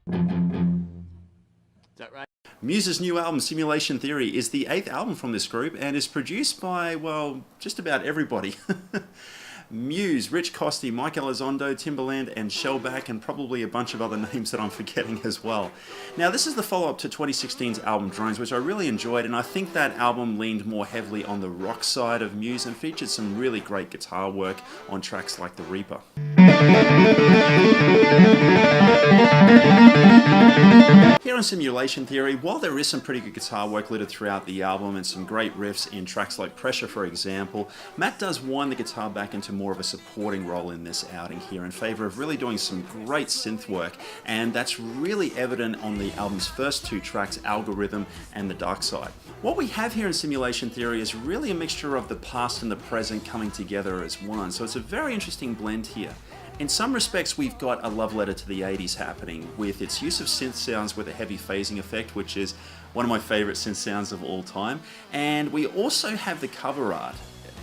Is that right? Muse's new album, Simulation Theory, is the 8th album from this group and is produced by, well, just about everybody. Muse, Rich Costi, Mike Elizondo, Timbaland, and Shellback, and probably a bunch of other names that I'm forgetting as well. Now, this is the follow-up to 2016's album Drones, which I really enjoyed, and I think that album leaned more heavily on the rock side of Muse and featured some really great guitar work on tracks like The Reaper. Here on Simulation Theory, while there is some pretty good guitar work littered throughout the album and some great riffs in tracks like Pressure, for example, Matt does wind the guitar back into more of a supporting role in this outing here in favor of really doing some great synth work, and that's really evident on the album's first two tracks, Algorithm and The Dark Side. What we have here in Simulation Theory is really a mixture of the past and the present coming together as one, so it's a very interesting blend here. In some respects, we've got a love letter to the 80s happening with its use of synth sounds with a heavy phasing effect, which is one of my favorite synth sounds of all time. And we also have the cover art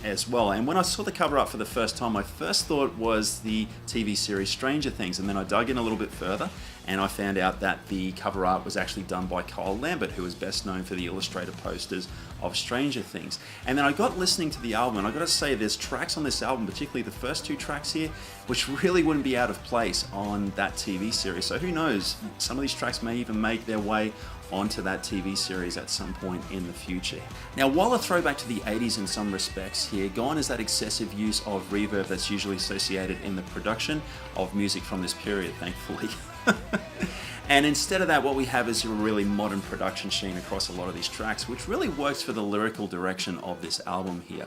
as well. And when I saw the cover art for the first time, my first thought was the TV series Stranger Things, and then I dug in a little bit further and I found out that the cover art was actually done by Kyle Lambert, who is best known for the illustrator posters of Stranger Things. And then I got listening to the album, and I gotta say there's tracks on this album, particularly the first two tracks here, which really wouldn't be out of place on that TV series. So who knows, some of these tracks may even make their way onto that TV series at some point in the future. Now, while a throwback to the 80s in some respects here, gone is that excessive use of reverb that's usually associated in the production of music from this period, thankfully. And instead of that, what we have is a really modern production sheen across a lot of these tracks, which really works for the lyrical direction of this album here.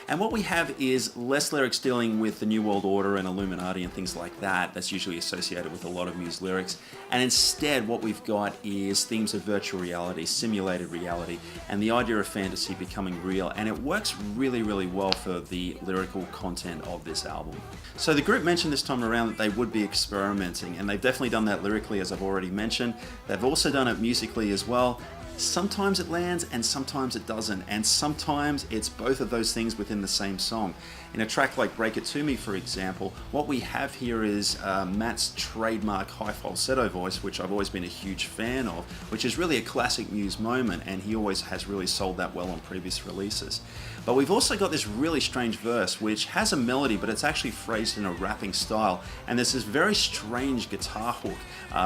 And what we have is less lyrics dealing with the New World Order and Illuminati and things like that. That's usually associated with a lot of Muse lyrics. And instead, what we've got is themes of virtual reality, simulated reality, and the idea of fantasy becoming real. And it works really, really well for the lyrical content of this album. So the group mentioned this time around that they would be experimenting, and they've definitely done that lyrically, as I've already mentioned. They've also done it musically as well. Sometimes it lands and sometimes it doesn't, and sometimes it's both of those things within the same song. In a track like Break It To Me, for example, what we have here is Matt's trademark high falsetto voice, which I've always been a huge fan of, which is really a classic Muse moment, and he always has really sold that well on previous releases. But we've also got this really strange verse, which has a melody, but it's actually phrased in a rapping style, and there's this very strange guitar hook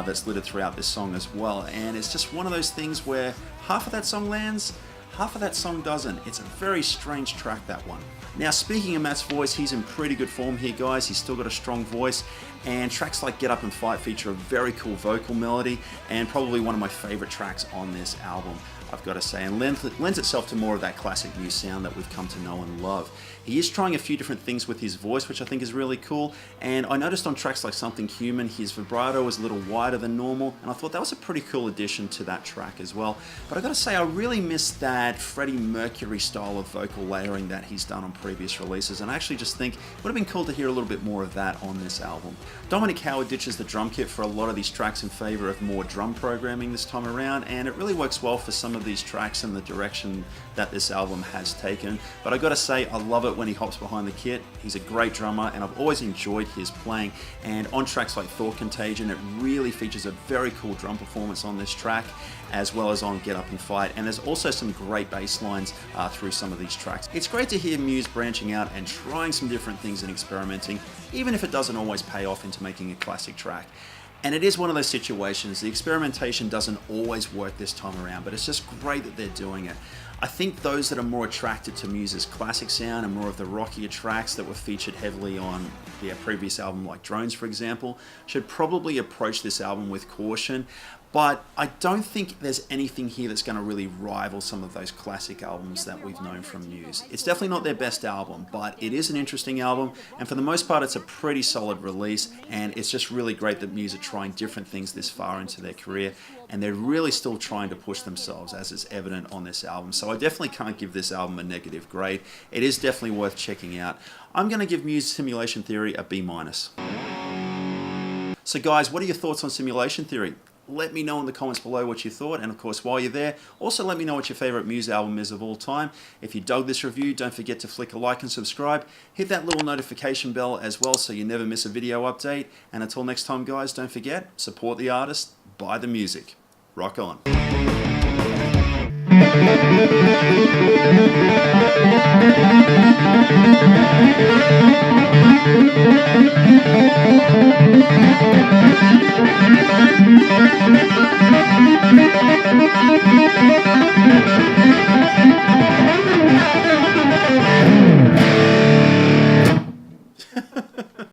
that's littered throughout this song as well, and it's just one of those things where half of that song lands, half of that song doesn't. It's a very strange track, that one. Now, speaking of Matt's voice, he's in pretty good form here, guys. He's still got a strong voice, and tracks like Get Up and Fight feature a very cool vocal melody, and probably one of my favorite tracks on this album, I've got to say, and lends itself to more of that classic Muse sound that we've come to know and love. He is trying a few different things with his voice, which I think is really cool, and I noticed on tracks like Something Human, his vibrato was a little wider than normal, and I thought that was a pretty cool addition to that track as well. But I gotta say, I really miss that Freddie Mercury style of vocal layering that he's done on previous releases, and I actually just think it would have been cool to hear a little bit more of that on this album. Dominic Howard ditches the drum kit for a lot of these tracks in favor of more drum programming this time around, and it really works well for some of these tracks and the direction that this album has taken. But I gotta say, I love it when he hops behind the kit. He's a great drummer, and I've always enjoyed his playing. And on tracks like Thought Contagion, it really features a very cool drum performance on this track, as well as on Get Up and Fight. And there's also some great bass lines through some of these tracks. It's great to hear Muse branching out and trying some different things and experimenting, even if it doesn't always pay off into making a classic track. And it is one of those situations, the experimentation doesn't always work this time around, but it's just great that they're doing it. I think those that are more attracted to Muse's classic sound and more of the rockier tracks that were featured heavily on their previous album like Drones, for example, should probably approach this album with caution. But I don't think there's anything here that's going to really rival some of those classic albums that we've known from Muse. It's definitely not their best album, but it is an interesting album, and for the most part it's a pretty solid release, and it's just really great that Muse are trying different things this far into their career, and they're really still trying to push themselves, as is evident on this album. So I definitely can't give this album a negative grade. It is definitely worth checking out. I'm going to give Muse Simulation Theory a B-. So guys, what are your thoughts on Simulation Theory? Let me know in the comments below what you thought, and of course while you're there, also let me know what your favorite Muse album is of all time. If you dug this review, don't forget to flick a like and subscribe. Hit that little notification bell as well so you never miss a video update. And until next time guys, don't forget, support the artist, buy the music. Rock on.